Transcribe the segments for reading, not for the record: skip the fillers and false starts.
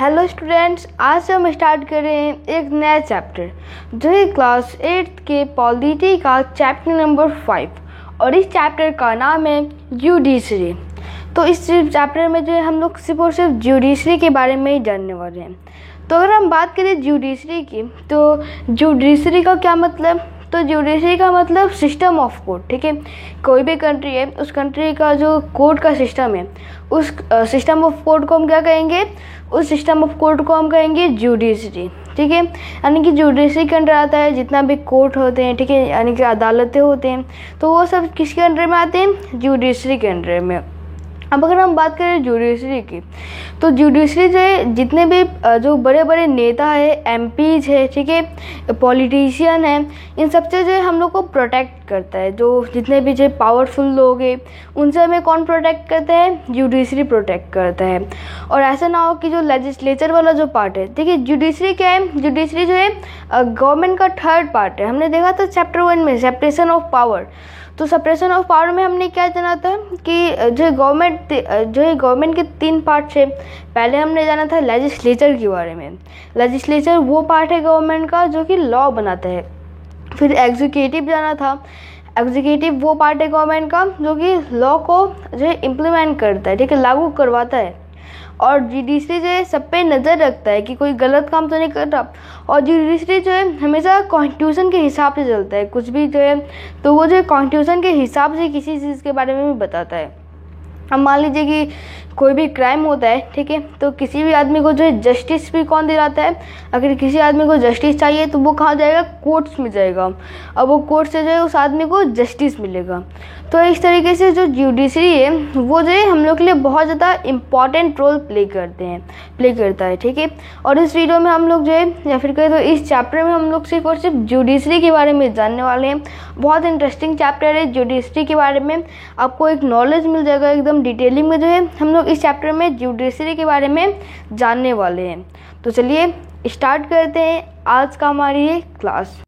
Hello students, आज हम start कर रहे हैं एक नया चैप्टर जो है क्लास 8 के पॉलिटी का चैप्टर नंबर 5 और इस चैप्टर का नाम है जुडिशरी। तो इस चैप्टर में जो है हम लोग सिर्फ और सिर्फ जुडिशरी के बारे में ही जानने वाले हैं। तो अगर हम बात करें जुडिशरी की, तो जुडिशरी का क्या मतलब? तो जुडिशरी का मतलब सिस्टम ऑफ कोर्ट। ठीक है, कोई भी कंट्री है, उस कंट्री का जो कोर्ट का सिस्टम है, उस सिस्टम ऑफ कोर्ट को हम क्या कहेंगे? उस सिस्टम ऑफ कोर्ट को हम कहेंगे जुडिशरी। ठीक है, यानी कि जुडिशरी के अंडर आता है जितना भी कोर्ट होते हैं, ठीक है, यानी कि अदालतें होते हैं, तो वो सब किसके अंडर में आते हैं? जुडिशरी के अंडर में। अब अगर हम बात करें जुडिशरी की, तो जुडिशरी जो है जितने भी जो बड़े बड़े नेता है, एमपीज है, ठीक है, पॉलिटिशियन है, इन सबसे जो है हम लोग को प्रोटेक्ट करता है। जो जितने भी जो पावरफुल लोग हैं उनसे हमें कौन प्रोटेक्ट करता है? जुडिशरी प्रोटेक्ट करता है। और ऐसा ना हो कि जो लेजिस्लेचर वाला जो पार्ट है, देखिए जुडिशरी क्या है? जुडिशरी जो है गवर्नमेंट का थर्ड पार्ट है। हमने देखा था चैप्टर 1 में सेपरेशन ऑफ पावर। तो सेपरेशन ऑफ पावर में हमने क्या जाना था कि जो गवर्नमेंट के 3 पार्ट है। पहले हमने जाना था लेजिस्लेचर के बारे में। लेजिस्लेचर वो पार्ट है गवर्नमेंट का जो कि लॉ बनाता है। फिर एग्जीक्यूटिव जाना था। एग्जीक्यूटिव वो पार्ट है गवर्नमेंट का जो कि लॉ को जो है इम्प्लीमेंट करता है, ठीक है, लागू करवाता है। और जुडिशरी जो है सब पे नज़र रखता है कि कोई गलत काम तो नहीं कर रहा। और जुडिशरी जो है हमेशा कॉन्स्टिट्यूशन के हिसाब से चलता है। कुछ भी जो है तो वो जो है कॉन्स्टिट्यूशन के हिसाब से किसी चीज़ के बारे में भी बताता है। अब मान लीजिए कि कोई भी क्राइम होता है, ठीक है, तो किसी भी आदमी को जो है जस्टिस भी कौन दिलाता है? अगर किसी आदमी को जस्टिस चाहिए तो वो कहाँ जाएगा? कोर्ट्स में जाएगा। अब वो कोर्ट से जो है उस आदमी को जस्टिस मिलेगा। तो इस तरीके से जो जुडिशरी है वो जो है हम लोग के लिए बहुत ज़्यादा इम्पॉर्टेंट रोल प्ले करता है। ठीक है, और इस वीडियो में हम लोग जो है या फिर कहें तो इस चैप्टर में हम लोग सिर्फ और सिर्फ जुडिशरी के बारे में जानने वाले हैं। बहुत इंटरेस्टिंग चैप्टर है जुडिशरी के बारे में, आपको एक नॉलेज मिल जाएगा एकदम डिटेलिंग में। जो है हम लोग इस चैप्टर में जुडिशरी के बारे में जानने वाले हैं। तो चलिए स्टार्ट करते हैं आज का हमारी ये क्लास।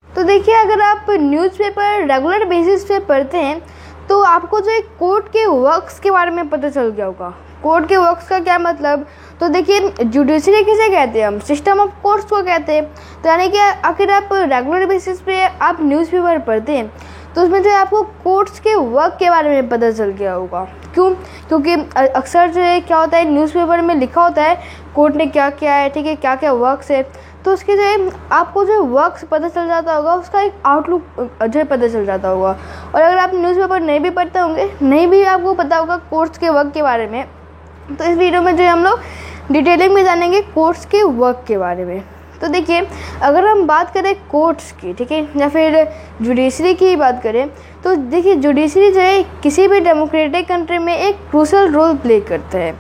तो देखिए, अगर आप न्यूज़पेपर रेगुलर बेसिस पे पढ़ते हैं तो आपको जो है कोर्ट के वर्क्स के बारे में पता चल गया होगा। कोर्ट के वर्क्स का क्या मतलब? तो देखिए, जुडिशरी किसे कहते हैं? हम सिस्टम ऑफ कोर्ट्स को कहते हैं। तो यानी कि अगर आप रेगुलर बेसिस पे आप न्यूज़पेपर पढ़ते हैं तो उसमें जो है आपको कोर्ट्स के वर्क के बारे में पता चल गया होगा। क्यों? क्योंकि अक्सर जो है क्या होता है, न्यूज़पेपर में लिखा होता है कोर्ट ने क्या किया है, ठीक है, क्या क्या वर्क्स है। तो उसके जो है आपको जो वर्क्स पता चल जाता होगा, उसका एक आउटलुक जो है पता चल जाता होगा। और अगर आप न्यूज़पेपर नहीं भी पढ़ते होंगे, नहीं भी आपको पता होगा कोर्ट्स के वर्क के बारे में, तो इस वीडियो में जो है हम लोग डिटेलिंग में जानेंगे कोर्ट्स के वर्क के बारे में। तो देखिए, अगर हम बात करें कोर्ट्स की, ठीक है, या फिर जुडिशरी की बात करें, तो देखिए जुडिशरी जो है किसी भी डेमोक्रेटिक कंट्री में एक क्रूशल रोल प्ले करता है।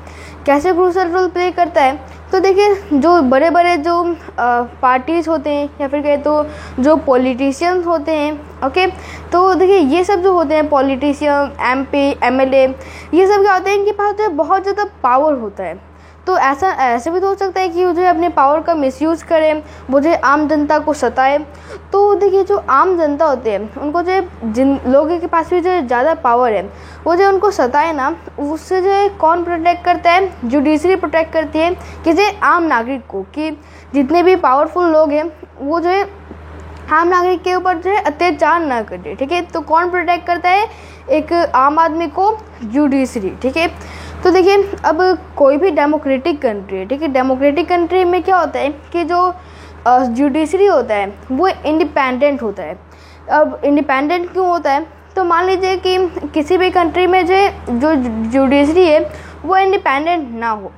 कैसे क्रूशल रोल प्ले करता है? तो देखिए, जो बड़े बड़े जो पार्टीज़ होते हैं या फिर कहें तो जो पॉलिटिशियंस होते हैं, ओके, तो देखिए ये सब जो होते हैं पॉलिटिशियन, एमपी, एमएलए, ये सब क्या होते हैं, इनके पास जो है बहुत ज़्यादा पावर होता है। तो ऐसे भी तो हो सकता है कि वो जो है अपने पावर का मिसयूज़ करें, वो जो है आम जनता को सताए। तो देखिए, जो आम जनता होते हैं उनको जो है जिन लोगों के पास भी जो है ज़्यादा पावर है, वो जो उनको सताए ना, उससे जो है कौन प्रोटेक्ट करता है? जुडिशरी प्रोटेक्ट करती है किसी आम नागरिक को, कि जितने भी पावरफुल लोग हैं वो जो है आम नागरिक के ऊपर जो है अत्याचार ना करे। ठीक है, तो कौन प्रोटेक्ट करता है? एक आम आदमी को जुडिशरी। ठीक है, तो देखिए, अब कोई भी डेमोक्रेटिक कंट्री है, ठीक है, डेमोक्रेटिक कंट्री में क्या होता है कि जो जुडिशरी होता है वो इंडिपेंडेंट होता है। अब इंडिपेंडेंट क्यों होता है? तो मान लीजिए कि किसी भी कंट्री में जो जुडिशरी है वो इंडिपेंडेंट ना हो,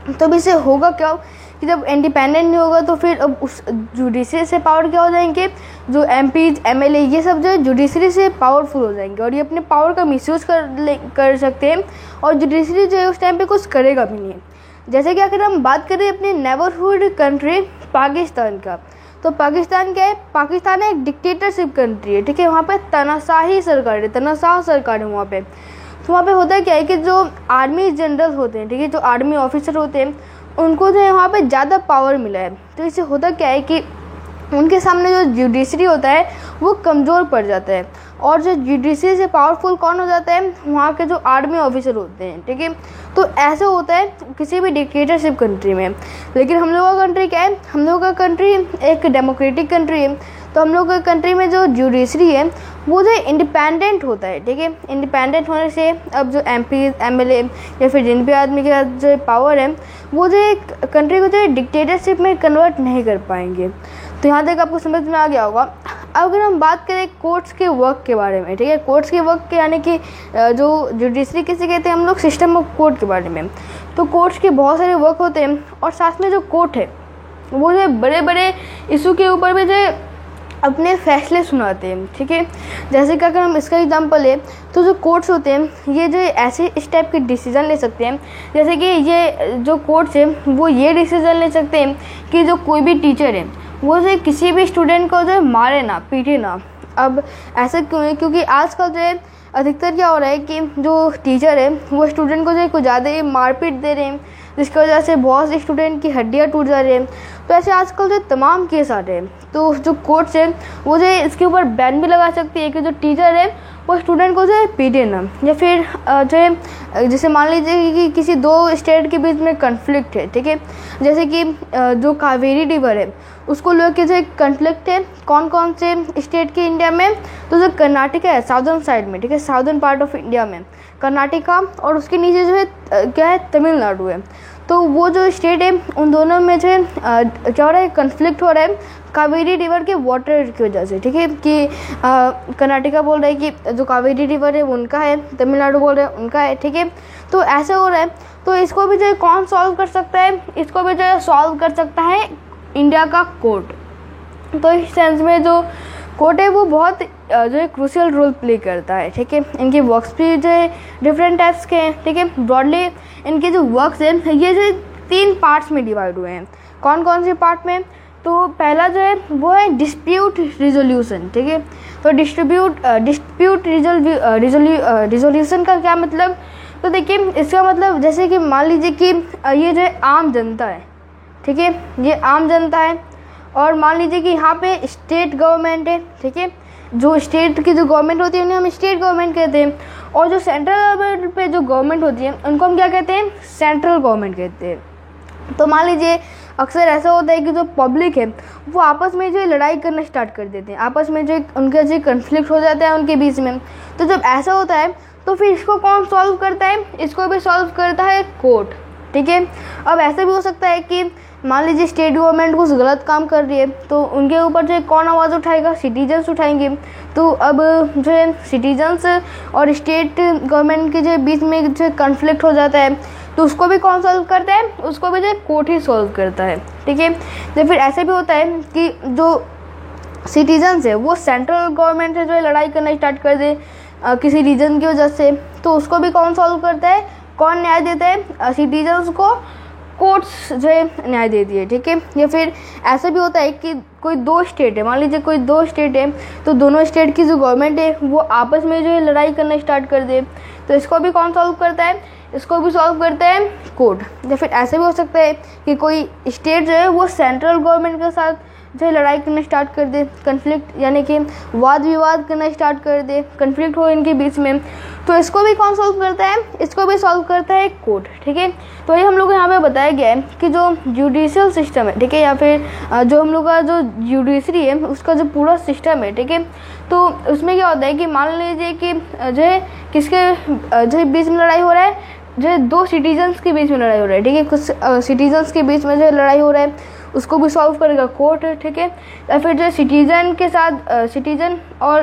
तो इससे होगा क्या कि जब इंडिपेंडेंट नहीं होगा तो फिर अब उस जुडिशरी से पावर क्या हो जाएंगे? जो एमपीज, एमएलए, ये सब जो है जुडिशरी से पावरफुल हो जाएंगे और ये अपने पावर का मिसयूज़ कर सकते हैं। और जुडिशरी जो है उस टाइम पे कुछ करेगा भी नहीं। जैसे कि अगर हम बात करें अपने नेबरहुड कंट्री पाकिस्तान का, तो पाकिस्तान क्या है? पाकिस्तान एक डिक्टेटरशिप कंट्री है। ठीक है, वहाँ पे तानाशाही सरकार है, तानाशाह सरकार है वहाँ पे। तो वहाँ पे होता क्या है कि जो आर्मी जनरल होते हैं, ठीक है, जो आर्मी ऑफिसर होते हैं, उनको जो है वहाँ पे ज़्यादा पावर मिला है। तो इससे होता क्या है कि उनके सामने जो जुडिशरी होता है वो कमज़ोर पड़ जाता है। और जो जुडिशरी से पावरफुल कौन हो जाता है, वहाँ के जो आर्मी ऑफिसर होते हैं, ठीक है। तो ऐसा होता है किसी भी डिक्टेटरशिप कंट्री में। लेकिन हम लोगों का कंट्री क्या है, हम लोगों का कंट्री एक डेमोक्रेटिक कंट्री है। तो हम लोग का कंट्री में जो जुडिशरी है वो जो इंडिपेंडेंट होता है, ठीक है। इंडिपेंडेंट होने से अब जो MP MLA या फिर जिन भी आदमी के पास जो पावर है वो जो कंट्री को जो डिक्टेटरशिप में कन्वर्ट नहीं कर पाएंगे। तो यहाँ तक आपको समझ में आ गया होगा। अब अगर हम बात करें कोर्ट्स के वर्क के बारे में, ठीक है, कोर्ट्स के वर्क के यानी कि जो जुडिशरी किसे कहते हैं हम लोग, सिस्टम ऑफ कोर्ट के बारे में। तो कोर्ट्स के बहुत सारे वर्क होते हैं और साथ में जो कोर्ट है वो जो बड़े बड़े इशू के ऊपर भी जो अपने फैसले सुनाते हैं, ठीक है। जैसे कि अगर हम इसका एग्जांपल लें तो जो कोर्ट्स होते हैं ये जो ऐसे इस टाइप के डिसीजन ले सकते हैं, जैसे कि ये जो कोर्ट्स है वो ये डिसीजन ले सकते हैं कि जो कोई भी टीचर है वो जो किसी भी स्टूडेंट को जो मारे ना, पीटे ना। अब ऐसा क्यों है, क्योंकि आजकल जो है अधिकतर क्या हो रहा है कि जो टीचर है वो स्टूडेंट को जो कुछ ज़्यादा ही मारपीट दे रहे हैं, जिसकी वजह से बहुत से स्टूडेंट की हड्डियाँ टूट जा रही हैं। तो ऐसे आजकल जो तमाम केस आ रहे हैं। तो जो कोर्ट्स है वो जो इसके ऊपर बैन भी लगा सकती है कि जो टीचर है वो स्टूडेंट को जो है पीटे ना। या फिर जो है जैसे मान लीजिए कि किसी दो स्टेट के बीच में कन्फ्लिक्ट है, ठीक है, जैसे कि जो कावेरी रिवर है उसको लेकर जो कन्फ्लिक्ट है कौन कौन से स्टेट के इंडिया में, तो जो कर्नाटका है साउदर्न साइड में, ठीक है, साउदर्न पार्ट ऑफ इंडिया में कर्नाटका, और उसके नीचे जो है क्या है, तमिलनाडु है। तो वो जो स्टेट है उन दोनों में जो क्या हो रहा है, कन्फ्लिक्ट हो रहा है कावेरी रिवर के वाटर की वजह से, ठीक है, कि कर्नाटका बोल रहा है कि जो कावेरी रिवर है वो उनका है, तमिलनाडु बोल रहे हैं उनका है, ठीक है। तो ऐसे हो रहा है। तो इसको भी जो है कौन सॉल्व कर सकता है, इसको भी जो है सॉल्व कर सकता है इंडिया का कोर्ट। तो इस सेंस में जो कोर्ट है वो बहुत जो है क्रूशियल रोल प्ले करता है, ठीक है। इनके वर्क्स भी जो है डिफरेंट टाइप्स के हैं, ठीक है। ब्रॉडली इनके जो वर्क्स हैं ये जो 3 पार्ट्स में डिवाइड हुए हैं। कौन कौन से पार्ट में, तो पहला जो है वो है डिस्प्यूट रिजोल्यूशन, ठीक है। तो डिस्प्यूट रिजोल्यूशन का क्या मतलब, तो देखिए इसका मतलब जैसे कि मान लीजिए कि ये जो है आम जनता है, ठीक है, ये आम जनता है, और मान लीजिए कि यहाँ पे स्टेट गवर्नमेंट है, ठीक है। जो स्टेट की जो गवर्नमेंट होती है उन्हें हम स्टेट गवर्नमेंट कहते हैं, और जो सेंट्रल गवर्नमेंट पे जो गवर्नमेंट होती है उनको हम क्या कहते हैं, सेंट्रल गवर्नमेंट कहते हैं। तो मान लीजिए अक्सर ऐसा होता है कि जो पब्लिक है वो आपस में जो लड़ाई करना स्टार्ट कर देते हैं, आपस में जो उनका जो कन्फ्लिक्ट हो जाता है उनके बीच में। तो जब ऐसा होता है तो फिर इसको कौन सॉल्व करता है, इसको भी सॉल्व करता है कोर्ट, ठीक है। अब ऐसा भी हो सकता है कि मान लीजिए स्टेट गवर्नमेंट कुछ गलत काम कर रही है तो उनके ऊपर जो कौन आवाज़ उठाएगा, सिटीजन्स उठाएंगे। तो अब जो है सिटीजन्स और स्टेट गवर्नमेंट के जो बीच में जो कन्फ्लिक्ट हो जाता है तो उसको भी कौन सॉल्व करता है, उसको भी जो कोर्ट ही सॉल्व करता है, ठीक है। तो फिर ऐसे भी होता है कि जो सिटीजन्स है वो सेंट्रल गवर्नमेंट से जो है लड़ाई करना स्टार्ट कर दे किसी रीजन की वजह से, तो उसको भी कौन सॉल्व करता है, कौन न्याय देता है, सिटीजन्स को कोर्ट्स जो है न्याय दे दिए, ठीक है। या फिर ऐसा भी होता है कि कोई 2 स्टेट है, मान लीजिए कोई 2 स्टेट है तो दोनों स्टेट की जो गवर्नमेंट है वो आपस में जो है लड़ाई करना स्टार्ट कर दे, तो इसको भी कौन सॉल्व करता है, इसको भी सॉल्व करता है कोर्ट। या फिर ऐसे भी हो सकता है कि कोई स्टेट जो है वो सेंट्रल गवर्नमेंट के साथ जो है लड़ाई करना स्टार्ट कर दे, कन्फ्लिक्ट यानी कि वाद विवाद करना स्टार्ट कर दे, कन्फ्लिक्ट हो इनके बीच में, तो इसको भी कौन सॉल्व करता है, इसको भी सॉल्व करता है कोर्ट, ठीक है। तो ये हम लोग को यहाँ पे बताया गया है कि जो जुडिशियल सिस्टम है, ठीक है, या फिर जो हम लोग का जो जुडिशरी है उसका जो पूरा सिस्टम है, ठीक है। तो उसमें क्या होता है कि मान लीजिए कि जो है किसके जो बीच में लड़ाई हो रहा है, जो है 2 सिटीजन्स के बीच में लड़ाई हो रहा है, ठीक है, कुछ सिटीजन्स के बीच में जो लड़ाई हो रहा है उसको भी सॉल्व करेगा कोर्ट, ठीक है। या फिर जो सिटीजन के साथ सिटीजन और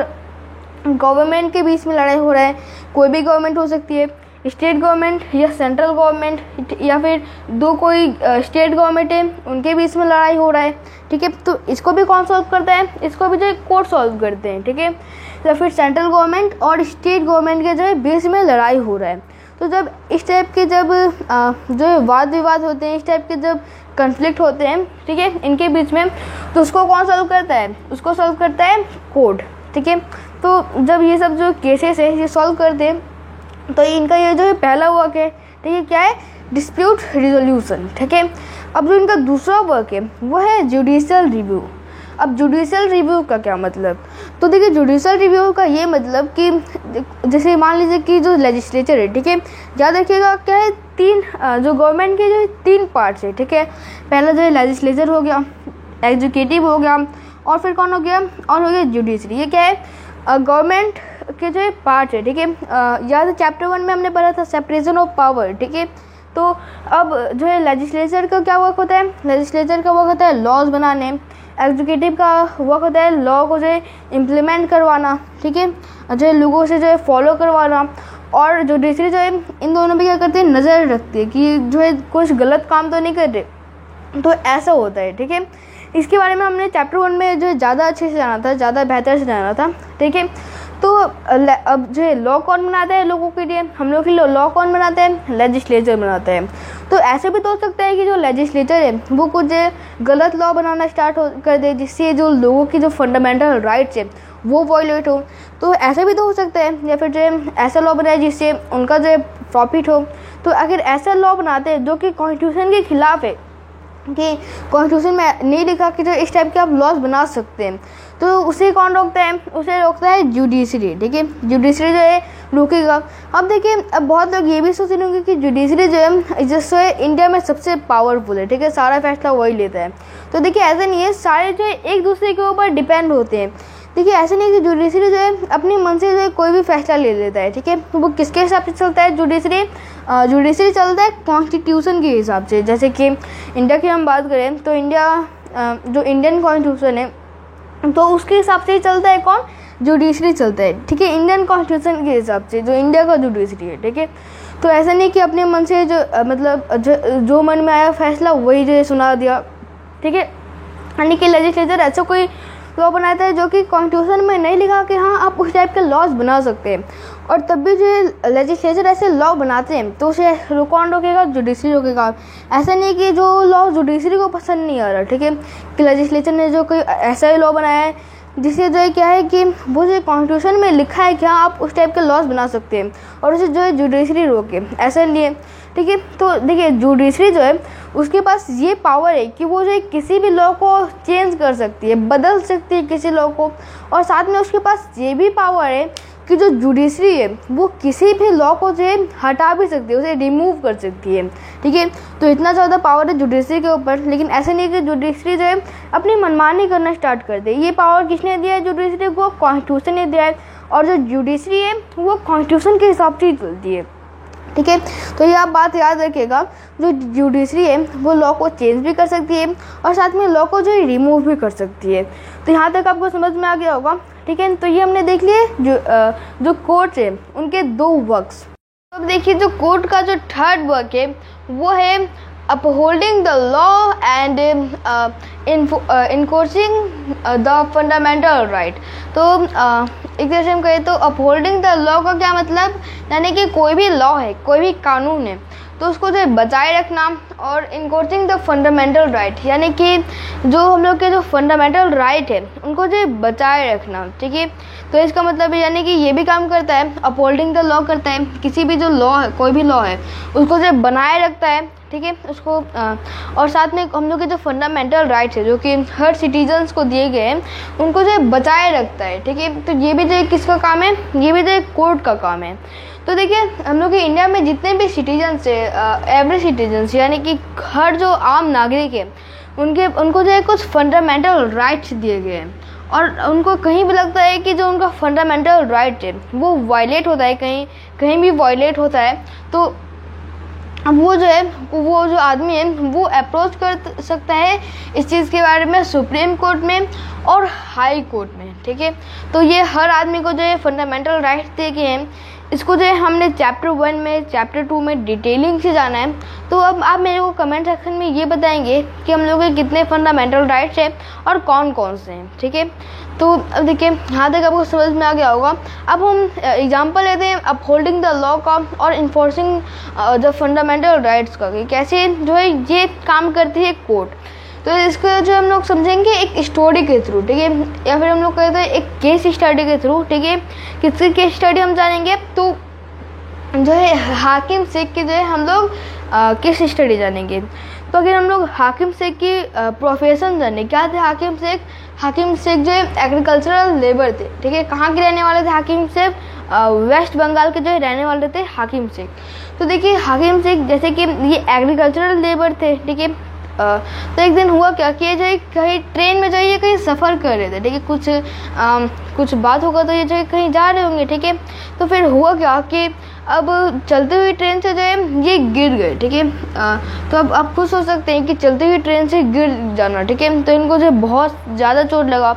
गवर्नमेंट के बीच में लड़ाई हो रहा है, कोई भी गवर्नमेंट हो सकती है, स्टेट गवर्नमेंट या सेंट्रल गवर्नमेंट, या फिर 2 कोई स्टेट गवर्नमेंट है उनके बीच में लड़ाई हो रहा है, ठीक है। तो इसको भी कौन सॉल्व करता है, इसको भी जो कोर्ट सॉल्व करते हैं, ठीक है। या फिर सेंट्रल गवर्नमेंट और स्टेट गवर्नमेंट के जो है बीच में लड़ाई हो रहा है, तो जब इस टाइप के जब जो वाद विवाद होते हैं, इस टाइप के जब कन्फ्लिक्ट होते हैं, ठीक है, इनके बीच में, तो उसको कौन सॉल्व करता है, उसको सॉल्व करता है कोर्ट, ठीक है। तो जब ये सब जो केसेस है ये सॉल्व करते हैं तो इनका ये जो है पहला वर्क है, ठीक है, क्या है, डिस्प्यूट रिजोल्यूशन, ठीक है। अब जो इनका दूसरा वर्क है वो है जुडिशियल रिव्यू। अब जुडिशियल रिव्यू का क्या मतलब, तो देखिए जुडिशियल रिव्यू का ये मतलब कि जैसे मान लीजिए कि जो लेजिस्लेचर है, ठीक है, याद रखिएगा क्या है, तीन जो गवर्नमेंट के जो तीन पार्ट्स है, ठीक है, पहला जो है लेजिस्लेचर हो गया, एग्जीक्यूटिव हो गया, और फिर कौन हो गया, और हो गया जुडिशरी। ये क्या है, गवर्नमेंट के जो पार्ट है, ठीक है, याद चैप्टर 1 में हमने पढ़ा था सेपरेशन ऑफ पावर, ठीक है। तो अब जो है लेजिस्लेचर का क्या वर्क होता है, लेजिस्लेचर का वर्क होता है लॉज बनाने, एग्जीक्यूटिव का वर्क होता है लॉ को जो है इम्प्लीमेंट करवाना, ठीक है, जो है लोगों से जो है फॉलो करवाना, और जुडिशरी जो है इन दोनों पे क्या करती है, नज़र रखती है कि जो है कुछ गलत काम तो नहीं कर रहे, तो ऐसा होता है, ठीक है। इसके बारे में हमने चैप्टर 1 में जो है ज़्यादा अच्छे से जाना था, ज़्यादा बेहतर से जाना था, ठीक है। तो अब जो है लॉ कौन बनाता है लोगों के लिए, हम लोग के लिए लॉ कौन बनाता है, लेजिस्लेचर बनाता है। तो ऐसे भी तो हो सकता है कि जो लेजिस्लेचर है वो कुछ गलत लॉ बनाना स्टार्ट कर दे, जिससे जो लोगों की जो फंडामेंटल राइट्स है वो वॉयलेट हो, तो ऐसा भी तो हो सकता है। या फिर जो ऐसा लॉ बनाए जिससे उनका जो प्रॉफिट हो। तो अगर ऐसा लॉ बनाते हैं जो कि कॉन्स्टिट्यूशन के खिलाफ है, कि कॉन्स्टिट्यूशन में नहीं लिखा कि जो इस टाइप के आप लॉज बना सकते हैं, तो उसे कौन रोकता है, उसे रोकता है जुडिशरी, ठीक है। जुडिशरी जो है रोकेगा। अब देखिए, अब बहुत लोग ये भी सोच रहे होंगे कि जुडिशरी जो है जिससे इंडिया में सबसे पावरफुल है, ठीक है, सारा फैसला वही लेता है। तो देखिए ऐसा नहीं है, सारे जो है एक दूसरे के ऊपर डिपेंड होते हैं। देखिए ऐसे नहीं कि जुडिशरी जो है अपने मन से जो है कोई भी फैसला ले लेता है, ठीक है। तो वो किसके हिसाब से चलता है, जुडिशरी चलता है कॉन्स्टिट्यूशन के हिसाब से। जैसे कि इंडिया की हम बात करें तो इंडिया जो इंडियन कॉन्स्टिट्यूशन है तो उसके हिसाब से ही चलता है कौन, जुडिशरी चलता है, ठीक है, इंडियन कॉन्स्टिट्यूशन के हिसाब से जो इंडिया का जुडिशरी है, ठीक है। तो ऐसा नहीं कि अपने मन से जो मतलब जो मन में आया फैसला वही जो है सुना दिया, ठीक है। यानी कि लेजिस्लेचर ऐसा कोई लॉ बनाता है जो कि कॉन्स्टिट्यूशन में नहीं लिखा कि हाँ आप उस टाइप के लॉज बना सकते हैं, और तब भी जो लेजिस्लेचर ऐसे लॉ बनाते हैं तो उसे कौन रोकेगा, जुडिशरी रोकेगा। ऐसा नहीं कि जो लॉ जुडिशरी को पसंद नहीं आ रहा, ठीक है, कि लेजिस्लेचर ने जो कोई ऐसा ही लॉ बनाया है जिससे जो है क्या है कि वो जो कॉन्स्टिट्यूशन में लिखा है कि हाँ आप उस टाइप के लॉज बना सकते हैं, और उसे जो है जुडिशरी रोके, ऐसा नहीं है, ठीक है। तो देखिए जुडिशरी जो है उसके पास ये पावर है कि वो जो है किसी भी लॉ को चेंज कर सकती है, बदल सकती है किसी लॉ को, और साथ में उसके पास ये भी पावर है कि जो जुडिशरी है वो किसी भी लॉ को जो है हटा भी सकती है, उसे रिमूव कर सकती है, ठीक है। तो इतना ज़्यादा पावर है जुडिशरी के ऊपर। लेकिन ऐसे नहीं कि जुडिशरी जो है अपनी मनमानी करना स्टार्ट कर दे। ये पावर किसने दिया है जुडिशरी को, कॉन्स्टिट्यूशन ने दिया है, और जो जुडिशरी है वो कॉन्स्टिट्यूशन के हिसाब से ही चलती है, ठीक है। तो ये आप बात याद रखिएगा, जो जुडिशरी है वो लॉ को चेंज भी कर सकती है और साथ में लॉ को जो है रिमूव भी कर सकती है। तो यहाँ तक आपको समझ में आ गया होगा, ठीक है। तो ये हमने देख लिए जो कोर्ट है उनके दो वर्क्स। अब देखिए जो कोर्ट का जो थर्ड वर्क है वो है upholding the law and enforcing the fundamental right। तो एक तरह से हम कहें तो upholding the law का क्या मतलब, यानी कि कोई भी लॉ है, कोई भी कानून है तो उसको जो बचाए रखना, और enforcing the fundamental right यानी कि जो हम लोग के जो फंडामेंटल राइट है उनको जो बचाए रखना, ठीक है। तो इसका मतलब यानी कि ये भी काम करता है, अपहोल्डिंग द लॉ करता है, किसी भी जो लॉ है, कोई भी लॉ है उसको जो बनाए रखता है, ठीक है, उसको और साथ में हम लोग के जो फंडामेंटल राइट्स है जो कि हर सिटीजन्स को दिए गए हैं उनको जो बचाए रखता है, ठीक है। तो ये भी जो किसका काम है, ये भी जो कोर्ट का काम है। तो देखिए हम लोग के इंडिया में जितने भी सिटीजन्स है, एवरी सिटीजन्स यानी कि हर जो आम नागरिक है उनको जो है कुछ फंडामेंटल राइट्स दिए गए हैं, और उनको कहीं भी लगता है कि जो उनका फंडामेंटल राइट है वो वायलेट होता है, कहीं भी वायलेट होता है, तो अब वो जो आदमी है वो अप्रोच कर सकता है इस चीज़ के बारे में सुप्रीम कोर्ट में और हाई कोर्ट में, ठीक है। तो ये हर आदमी को जो है फंडामेंटल राइट्स दिए गए हैं। इसको जो है हमने चैप्टर 1 में, चैप्टर 2 में डिटेलिंग से जाना है। तो अब आप मेरे को कमेंट सेक्शन में ये बताएंगे कि हम लोग के कितने फंडामेंटल राइट्स हैं और कौन कौन से हैं, ठीक है। तो अब देखिए यहाँ तक आपको समझ में आ गया होगा। अब हम एग्जांपल लेते हैं अपहोल्डिंग द लॉ का और इन्फोर्सिंग द फंडामेंटल राइट्स का, कि कैसे जो है ये काम करती है कोर्ट। तो इसको जो हम लोग समझेंगे एक स्टोरी के थ्रू, ठीक है, या फिर हम लोग कहते हैं एक केस स्टडी के थ्रू, ठीक है। किसकी केस स्टडी हम जानेंगे, तो जो है हाकिम शेख की जो है हम लोग केस स्टडी जानेंगे। तो अगर हम लोग हाकिम शेख की प्रोफेशन जाने, क्या थे हाकिम शेख? हाकिम शेख जो एग्रीकल्चरल लेबर थे, ठीक है। कहाँ के रहने वाले थे हाकिम शेख? वेस्ट बंगाल के जो रहने वाले थे हाकिम शेख। तो देखिए हाकिम शेख जैसे कि ये एग्रीकल्चरल लेबर थे, ठीक है। तो एक दिन हुआ क्या कि जो कहीं ट्रेन में जाइए कहीं सफ़र कर रहे थे, ठीक है। कुछ बात होगा तो ये जो कहीं जा रहे होंगे, ठीक है। तो फिर हुआ क्या कि अब चलती हुई ट्रेन से जो है ये गिर गए, ठीक है। तो अब आप खुद सोच सकते हैं कि चलती हुई ट्रेन से गिर जाना, ठीक है। तो इनको जो बहुत ज़्यादा चोट लगा।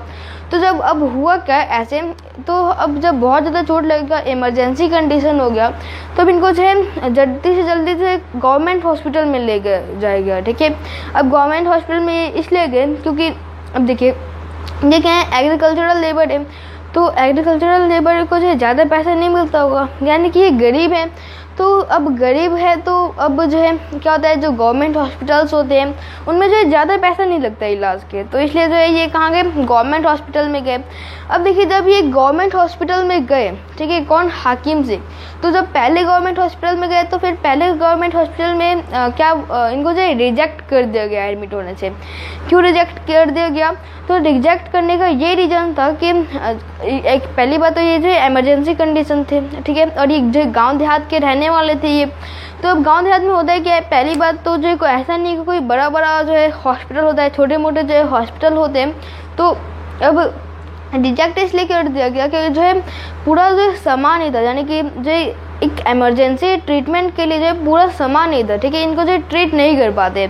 तो जब अब हुआ क्या ऐसे, तो अब जब बहुत ज़्यादा चोट लगेगा, इमरजेंसी कंडीशन हो गया, तो अब इनको जो है जल्दी से गवर्नमेंट हॉस्पिटल में ले जाएगा, ठीक है। अब गवर्नमेंट हॉस्पिटल में इसलिए गए क्योंकि अब देखिए ये क्या है, एग्रीकल्चरल लेबर है। तो एग्रीकल्चरल लेबर को जो है ज़्यादा पैसा नहीं मिलता होगा, यानी कि ये गरीब है। तो अब गरीब है तो अब जो है क्या होता है, जो गवर्नमेंट हॉस्पिटल्स होते हैं उनमें जो है ज़्यादा पैसा नहीं लगता इलाज के, तो इसलिए जो है ये कहाँ गए? गवर्नमेंट हॉस्पिटल में गए। अब देखिए जब ये गवर्नमेंट हॉस्पिटल में गए, ठीक है, कौन? हाकिम शेख। तो जब पहले गवर्नमेंट हॉस्पिटल में गए तो फिर पहले गवर्नमेंट हॉस्पिटल में इनको जो है रिजेक्ट कर दिया गया एडमिट होने से। क्यों रिजेक्ट कर दिया गया? तो रिजेक्ट करने का ये रीज़न था कि एक पहली बात तो ये जो इमरजेंसी कंडीशन थे, ठीक है। और ये जो गांव देहात के रहने वाले थे ये, तो अब गांव देहात में होता है कि पहली बात तो जो कोई ऐसा नहीं कि कोई बड़ा जो है हॉस्पिटल होता है, छोटे मोटे जो है हॉस्पिटल होते हैं। तो अब रिजेक्ट इसलिए कर दिया गया कि जो है पूरा जो सामान नहीं था, यानी कि जो एक इमरजेंसी ट्रीटमेंट के लिए जो है पूरा सामान नहीं था, ठीक है। इनको जो ट्रीट नहीं कर पाते,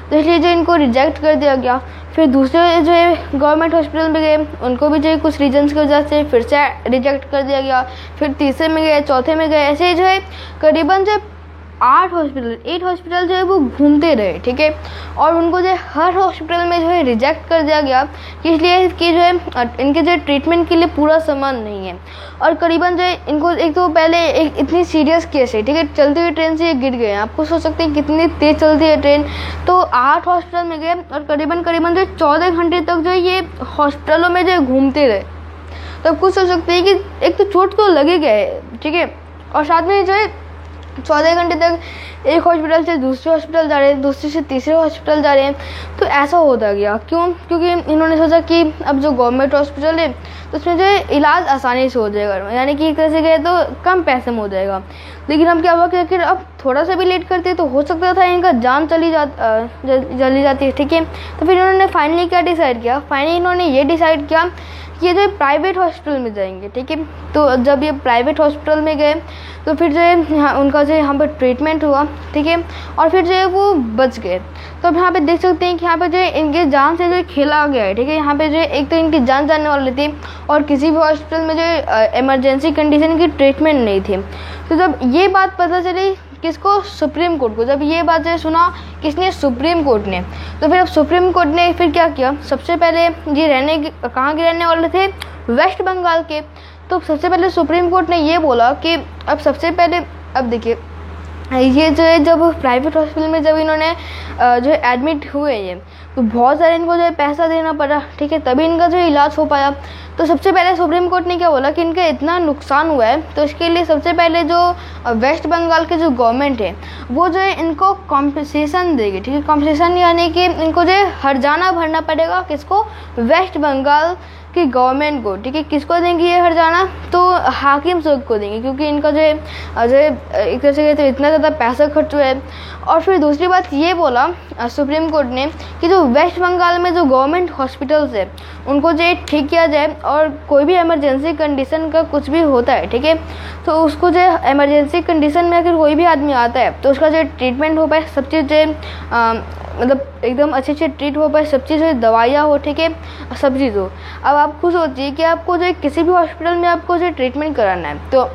तो इसलिए जो इनको रिजेक्ट कर दिया गया। फिर दूसरे जो है गवर्नमेंट हॉस्पिटल में गए, उनको भी जो है कुछ रीजन्स की वजह से फिर से रिजेक्ट कर दिया गया। फिर तीसरे में गए, चौथे में गए, ऐसे जो है करीबन जो 8 हॉस्पिटल जो है वो घूमते रहे, ठीक है। और उनको जो है हर हॉस्पिटल में जो है रिजेक्ट कर दिया गया कि इसलिए कि जो है इनके जो ट्रीटमेंट के लिए पूरा सामान नहीं है। और करीबन जो है इनको एक तो पहले एक इतनी सीरियस केस है, ठीक है, चलती हुई ट्रेन से ये गिर गए। आपको सोच सकते हैं कितनी तेज़ चलती है ट्रेन। तो 8 हॉस्पिटल में गए और करीबन जो 14 घंटे तक जो है ये हॉस्पिटलों में जो है घूमते रहे। तो आप कुछ सोच सकते हैं कि एक तो चोट तो लगे गए, ठीक है, और साथ में जो है 14 घंटे तक एक हॉस्पिटल से दूसरे हॉस्पिटल जा रहे हैं, दूसरे से तीसरे हॉस्पिटल जा रहे हैं। तो ऐसा होता गया क्यों? क्योंकि इन्होंने सोचा कि अब जो गवर्नमेंट हॉस्पिटल है तो उसमें जो है इलाज आसानी से हो जाएगा, यानी कि एक तरह से गए तो कम पैसे में हो जाएगा। लेकिन अब क्या हुआ कि आखिर अब थोड़ा सा भी लेट करते तो हो सकता था इनका जान चली जाती है, ठीक है। तो फिर इन्होंने फाइनली क्या डिसाइड किया? फाइनली इन्होंने ये डिसाइड किया कि ये जो प्राइवेट हॉस्पिटल में जाएंगे, ठीक है। तो जब ये प्राइवेट हॉस्पिटल में गए तो फिर जो है उनका जो यहाँ पर ट्रीटमेंट हुआ, ठीक है, और फिर जो है वो बच गए। तो अब यहाँ पे देख सकते हैं कि यहाँ पे जो है इनके जान से जो खेला गया है, ठीक है। यहाँ पे जो है एक तो इनकी जान जाने वाली थी और किसी भी हॉस्पिटल में जो इमरजेंसी कंडीशन की ट्रीटमेंट नहीं थी। तो जब ये बात पता चली किसको? सुप्रीम कोर्ट को। जब ये बात जो सुना किसने? सुप्रीम कोर्ट ने। तो फिर अब सुप्रीम कोर्ट ने फिर क्या किया? सबसे पहले ये कहाँ के रहने वाले थे? वेस्ट बंगाल के। तो सबसे पहले सुप्रीम कोर्ट ने ये बोला कि अब सबसे पहले अब देखिए ये जो है जब प्राइवेट हॉस्पिटल में जब इन्होंने जो है एडमिट हुए ये, तो बहुत सारे इनको जो है पैसा देना पड़ा, ठीक है, तभी इनका जो है इलाज हो पाया। तो सबसे पहले सुप्रीम कोर्ट ने क्या बोला कि इनका इतना नुकसान हुआ है तो इसके लिए सबसे पहले जो वेस्ट बंगाल के जो गवर्नमेंट है वो जो है इनको कॉम्पनसेशन देगी, ठीक है। कॉम्पनसेशन यानी कि इनको जो है हर्जाना भरना पड़ेगा। किसको? वेस्ट बंगाल की गवर्नमेंट को, ठीक है। किसको देंगे ये हर्जाना? तो हाकिम शेख को देंगे, क्योंकि इनका जो है एक तरह से तो इतना ज़्यादा पैसा खर्च हुआ है। और फिर दूसरी बात ये बोला सुप्रीम कोर्ट ने कि जो वेस्ट बंगाल में जो गवर्नमेंट हॉस्पिटल्स है उनको जो ठीक किया जाए, और कोई भी इमरजेंसी कंडीशन का कुछ भी होता है, ठीक है, तो उसको जो इमरजेंसी कंडीशन में अगर कोई भी आदमी आता है तो उसका जो ट्रीटमेंट हो पाए, सब चीज़ जो मतलब एकदम अच्छे से ट्रीट हो पाए, सब चीज़ दवाइयाँ हो, ठीक है, सब चीज़ हो। अब आप खुद सोचिए कि आपको जो किसी भी हॉस्पिटल में आपको जो ट्रीटमेंट कराना है, तो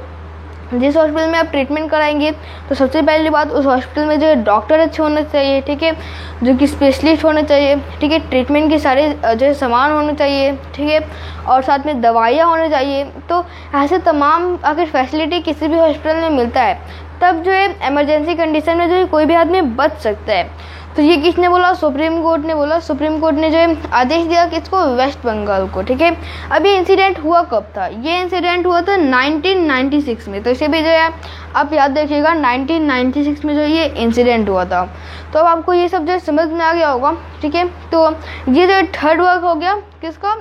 जिस हॉस्पिटल में आप ट्रीटमेंट कराएंगे तो सबसे पहली बात उस हॉस्पिटल में जो डॉक्टर अच्छे होने चाहिए, ठीक है, जो कि स्पेशलिस्ट होने चाहिए, ठीक है, ट्रीटमेंट के सारे जो सामान होने चाहिए, ठीक है, और साथ में दवाइयाँ होने चाहिए। तो ऐसे तमाम अगर फैसिलिटी किसी भी हॉस्पिटल में मिलता है तब जो है इमरजेंसी कंडीशन में जो है कोई भी आदमी बच सकता है। तो ये किसने बोला? सुप्रीम कोर्ट ने बोला। सुप्रीम कोर्ट ने जो है आदेश दिया किसको? वेस्ट बंगाल को। ठीक है, अब ये इंसिडेंट हुआ कब था? ये इंसिडेंट हुआ था 1996 में। तो इसे भी जो है आप याद रखिएगा, 1996 में जो ये इंसिडेंट हुआ था। तो अब आपको ये सब जो समझ में आ गया होगा। ठीक है, तो ये जो थर्ड वर्क हो गया किसका?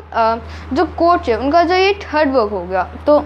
जो कोर्ट है उनका जो ये थर्ड वर्क हो गया। तो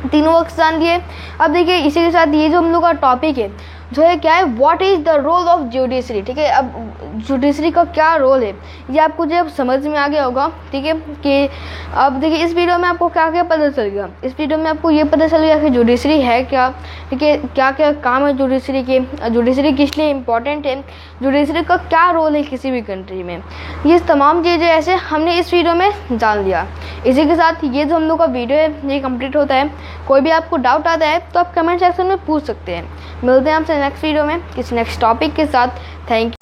3 वर्क्स जान दिए। अब देखिए इसी के साथ ये जो हम लोग का टॉपिक है जो है क्या है? What is the role of judiciary. ठीक है, अब जुडिशरी का क्या रोल है ये आपको जो समझ में आ गया होगा। ठीक है, कि अब देखिए इस वीडियो में आपको क्या क्या पता चल गया। इस वीडियो में आपको ये पता चल गया कि जुडिशरी है क्या। ठीक है, क्या क्या काम है जुडिशरी के, जुडिशरी किस लिए इम्पोर्टेंट है, जुडिशरी का क्या रोल है किसी भी कंट्री में। ये तमाम चीज़ें ऐसे हमने इस वीडियो में जान लिया। इसी के साथ ये जो हम लोग का वीडियो है ये कंप्लीट होता है। कोई भी आपको डाउट आता है तो आप कमेंट सेक्शन में पूछ सकते हैं। मिलते हैं आपसे नेक्स्ट वीडियो में किसी नेक्स्ट टॉपिक के साथ। Thank you.